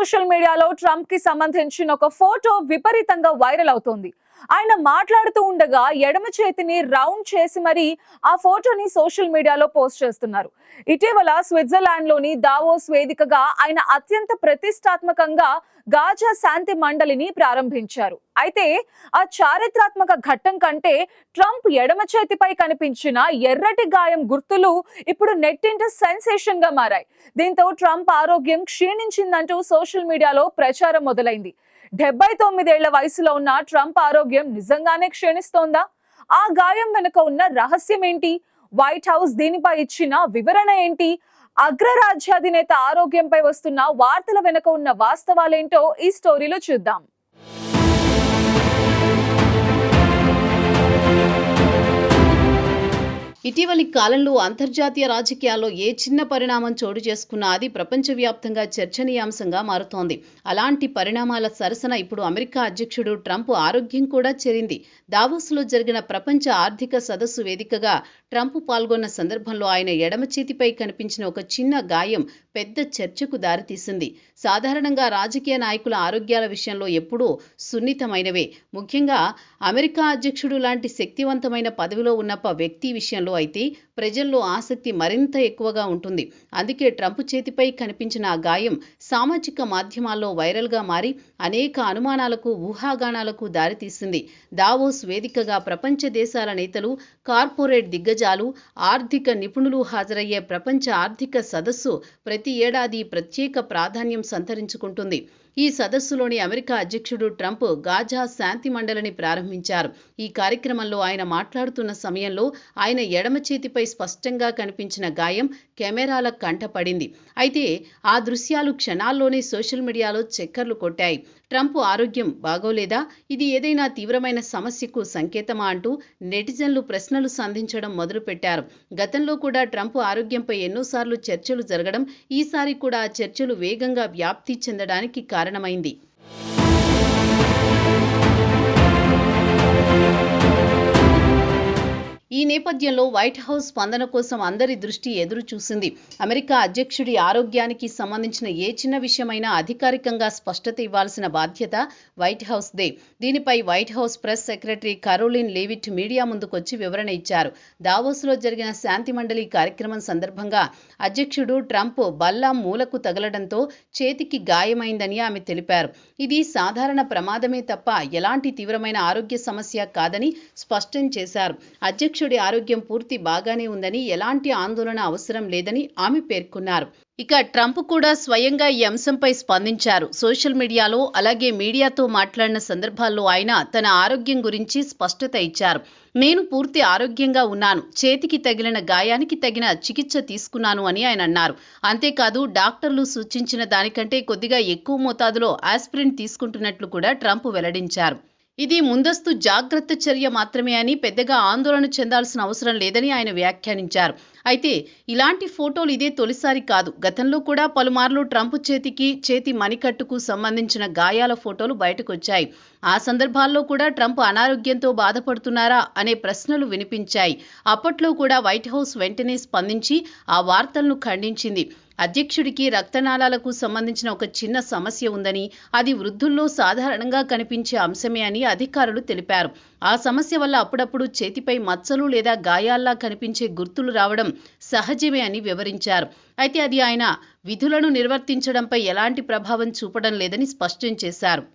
Social మీడియాలో Trump కి సంబంధించిన ఒక ఫోటో విపరీతంగా వైరల్ అవుతోంది. ఆయన మాట్లాడుతూ ఉండగా ఎడమ చేతిని రౌండ్ చేసి మరి ఆ ఫోటోని సోషల్ మీడియాలో పోస్ట్ చేస్తున్నారు. ఇటీవల స్విట్జర్లాండ్ లోని దావోస్ వేదికగా ఆయన అత్యంత ప్రతిష్టాత్మకంగా గాజా శాంతి మండలిని ప్రారంభించారు. అయితే ఆ చారిత్రాత్మక ఘట్టం కంటే ట్రంప్ ఎడమ చేతిపై కనిపించిన ఎర్రటి గాయం గుర్తులు ఇప్పుడు నెట్టింట సెన్సేషన్ గా మారాయి. దీంతో ట్రంప్ ఆరోగ్యం క్షీణించిందంటూ సోషల్ మీడియాలో ప్రచారం మొదలైంది. 79 వయసులో ఉన్న ట్రంప్ ఆరోగ్యం నిజంగానే క్షీణిస్తోందా? ఆ గాయం వెనుక ఉన్న రహస్యం ఏంటి? వైట్ హౌస్ దీనిపై ఇచ్చిన వివరణ ఏంటి? అగ్రరాజ్యాధినేత ఆరోగ్యంపై వస్తున్న వార్తల వెనుక ఉన్న వాస్తవాలేంటో ఈ స్టోరీలో చూద్దాం. ఇటీవలి కాలంలో అంతర్జాతీయ రాజకీయాల్లో ఏ చిన్న పరిణామం చోటు చేసుకున్నా అది ప్రపంచవ్యాప్తంగా చర్చనీయాంశంగా మారుతోంది. అలాంటి పరిణామాల సరసన ఇప్పుడు అమెరికా అధ్యక్షుడు ట్రంప్ ఆరోగ్యం కూడా చేరింది. దావోస్లో జరిగిన ప్రపంచ ఆర్థిక సదస్సు వేదికగా ట్రంప్ పాల్గొన్న సందర్భంలో ఆయన ఎడమ చేతిపై కనిపించిన ఒక చిన్న గాయం పెద్ద చర్చకు దారితీసింది. సాధారణంగా రాజకీయ నాయకుల ఆరోగ్యాల విషయంలో ఎప్పుడూ సున్నితమైనవే. ముఖ్యంగా అమెరికా అధ్యక్షుడు లాంటి శక్తివంతమైన పదవిలో ఉన్న వ్యక్తి విషయంలో అయితే ప్రజల్లో ఆసక్తి మరింత ఎక్కువగా ఉంటుంది. అందుకే ట్రంప్ చేతిపై కనిపించిన ఆ గాయం సామాజిక మాధ్యమాల్లో వైరల్గా మారి అనేక అనుమానాలకు, ఊహాగానాలకు దారితీసింది. దావోస్ వేదికగా ప్రపంచ దేశాల నేతలు, కార్పొరేట్ దిగ్గజాలు, ఆర్థిక నిపుణులు హాజరయ్యే ప్రపంచ ఆర్థిక సదస్సు ప్రతి ఏడాది ప్రత్యేక ప్రాధాన్యం సంతరించుకుంటుంది. ఈ సదస్సులోని అమెరికా అధ్యక్షుడు ట్రంప్ గాజా శాంతి మండలిని ప్రారంభించారు. ఈ కార్యక్రమంలో ఆయన మాట్లాడుతున్న సమయంలో ఆయన ఎడమ చేతిపై స్పష్టంగా కనిపించిన గాయం కెమెరాల కంటపడింది. అయితే ఆ దృశ్యాలు క్షణాల్లోనే సోషల్ మీడియాలో చక్కర్లు కొట్టాయి. ట్రంప్ ఆరోగ్యం బాగోలేదా? ఇది ఏదైనా తీవ్రమైన సమస్యకు సంకేతమా అంటూ నెటిజన్లు ప్రశ్నలు సంధించడం మొదలుపెట్టారు. గతంలో కూడా ట్రంప్ ఆరోగ్యంపై ఎన్నోసార్లు చర్చలు జరగడం ఈసారి కూడా ఆ చర్చలు వేగంగా వ్యాప్తి చెందడానికి కారణమైంది. ఈ నేపథ్యంలో వైట్ హౌస్ స్పందన కోసం అందరి దృష్టి ఎదురు చూసింది. అమెరికా అధ్యక్షుడి ఆరోగ్యానికి సంబంధించిన ఏ చిన్న విషయమైనా అధికారికంగా స్పష్టత ఇవ్వాల్సిన బాధ్యత వైట్ హౌస్దే. దీనిపై white house press secretary Karoline లెవిట్ media ముందుకొచ్చి వివరణ ఇచ్చారు. దావోస్లో జరిగిన శాంతి మండలి కార్యక్రమం సందర్భంగా అధ్యక్షుడు ట్రంప్ బల్ల మూలకు తగలడంతో చేతికి గాయమైందని ఆమె తెలిపారు. ఇది సాధారణ ప్రమాదమే తప్ప ఎలాంటి తీవ్రమైన ఆరోగ్య సమస్య కాదని స్పష్టం చేశారు. అధ్యక్షుడి ఆరోగ్యం పూర్తి బాగానే ఉందని, ఎలాంటి ఆందోళన అవసరం లేదని ఆమె పేర్కొన్నారు. ఇక ట్రంప్ కూడా స్వయంగా ఈ అంశంపై స్పందించారు. సోషల్ మీడియాలో అలాగే మీడియాతో మాట్లాడిన సందర్భాల్లో ఆయన తన ఆరోగ్యం గురించి స్పష్టత ఇచ్చారు. నేను పూర్తి ఆరోగ్యంగా ఉన్నాను, చేతికి తగిలిన గాయానికి తగిన చికిత్స తీసుకున్నాను అని ఆయన అన్నారు. అంతేకాదు డాక్టర్లు సూచించిన దానికంటే కొద్దిగా ఎక్కువ మోతాదులో ఆస్పిరిన్ తీసుకుంటున్నట్లు కూడా ట్రంప్ వెల్లడించారు. ఇది ముందస్తు జాగ్రత్త చర్య మాత్రమే అని, పెద్దగా ఆందోళన చెందాల్సిన అవసరం లేదని ఆయన వ్యాఖ్యానించారు. అయితే ఇలాంటి ఫోటోలు ఇదే తొలిసారి కాదు. గతంలో కూడా పలుమార్లు ట్రంప్ చేతి మణికట్టుకు సంబంధించిన గాయాల ఫోటోలు బయటకొచ్చాయి. ఆ సందర్భాల్లో కూడా ట్రంప్ అనారోగ్యంతో బాధపడుతున్నారా అనే ప్రశ్నలు వినిపించాయి. అప్పట్లో కూడా వైట్ హౌస్ వెంటనే స్పందించి ఆ వార్తలను ఖండించింది. అధ్యక్షుడికి రక్తనాళాలకు సంబంధించిన ఒక చిన్న సమస్య ఉందని, అది వృద్ధుల్లో సాధారణంగా కనిపించే అంశమే అని అధికారులు తెలిపారు. ఆ సమస్య వల్ల అప్పుడప్పుడు చేతిపై మచ్చలు లేదా గాయాల్లా కనిపించే గుర్తులు రావడం సహజమే అని వివరించారు. అయితే అది ఆయన విధులను నిర్వర్తించడంపై ఎలాంటి ప్రభావం చూపడం లేదని స్పష్టం చేశారు.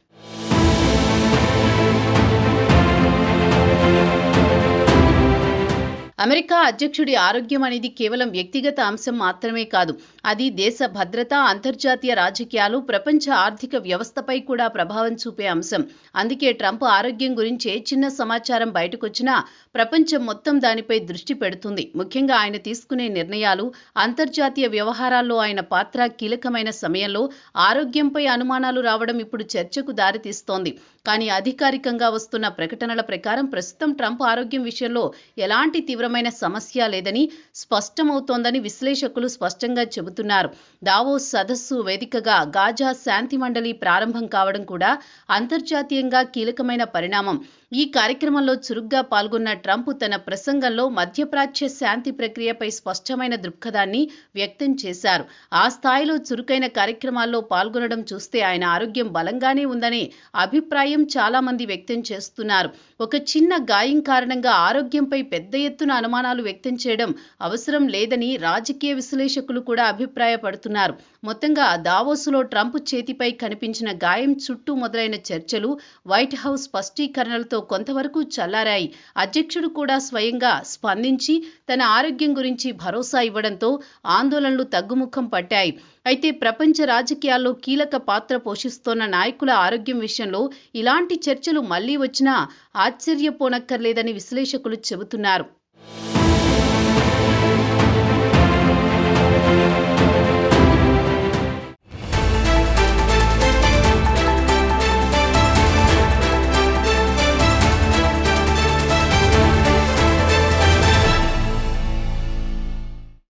అమెరికా అధ్యక్షుడి ఆరోగ్యం అనేది కేవలం వ్యక్తిగత అంశం మాత్రమే కాదు. అది దేశ భద్రత, అంతర్జాతీయ రాజకీయాలు, ప్రపంచ ఆర్థిక వ్యవస్థపై కూడా ప్రభావం చూపే అంశం. అందుకే ట్రంప్ ఆరోగ్యం గురించి చిన్న సమాచారం బయటకొచ్చినా ప్రపంచం మొత్తం దానిపై దృష్టి పెడుతుంది. ముఖ్యంగా ఆయన తీసుకునే నిర్ణయాలు, అంతర్జాతీయ వ్యవహారాల్లో ఆయన పాత్ర కీలకమైన సమయంలో ఆరోగ్యంపై అనుమానాలు రావడం ఇప్పుడు చర్చకు దారితీస్తోంది. కానీ అధికారికంగా వస్తున్న ప్రకటనల ప్రకారం ప్రస్తుతం ట్రంప్ ఆరోగ్యం విషయంలో ఎలాంటి తీవ్ర తీవ్రమైన సమస్య లేదని స్పష్టమవుతోందని విశ్లేషకులు స్పష్టంగా చెబుతున్నారు. దావోస్ సదస్సు వేదికగా గాజా శాంతి మండలి ప్రారంభం కావడం కూడా అంతర్జాతీయంగా కీలకమైన పరిణామం. ఈ కార్యక్రమంలో చురుగ్గా పాల్గొన్న ట్రంప్ తన ప్రసంగంలో మధ్యప్రాచ్య శాంతి ప్రక్రియపై స్పష్టమైన దృక్పథాన్ని వ్యక్తం చేశారు. ఆ స్థాయిలో చురుకైన కార్యక్రమాల్లో పాల్గొనడం చూస్తే ఆయన ఆరోగ్యం బలంగానే ఉందనే అభిప్రాయం చాలా మంది వ్యక్తం చేస్తున్నారు. ఒక చిన్న గాయం కారణంగా ఆరోగ్యంపై పెద్ద ఎత్తున అనుమానాలు వ్యక్తం చేయడం అవసరం లేదని రాజకీయ విశ్లేషకులు కూడా అభిప్రాయపడుతున్నారు. మొత్తంగా దావోసులో ట్రంప్ చేతిపై కనిపించిన గాయం చుట్టూ మొదలైన చర్చలు వైట్ హౌస్ స్పష్టీకరణలతో కొంతవరకు చల్లారాయి. అధ్యక్షుడు కూడా స్వయంగా స్పందించి తన ఆరోగ్యం గురించి భరోసా ఇవ్వడంతో ఆందోళనలు తగ్గుముఖం పట్టాయి. అయితే ప్రపంచ రాజకీయాల్లో కీలక పాత్ర పోషిస్తోన్న నాయకుల ఆరోగ్యం విషయంలో ఇలాంటి చర్చలు మళ్లీ వచ్చినా ఆశ్చర్యపోనక్కర్లేదని విశ్లేషకులు చెబుతున్నారు.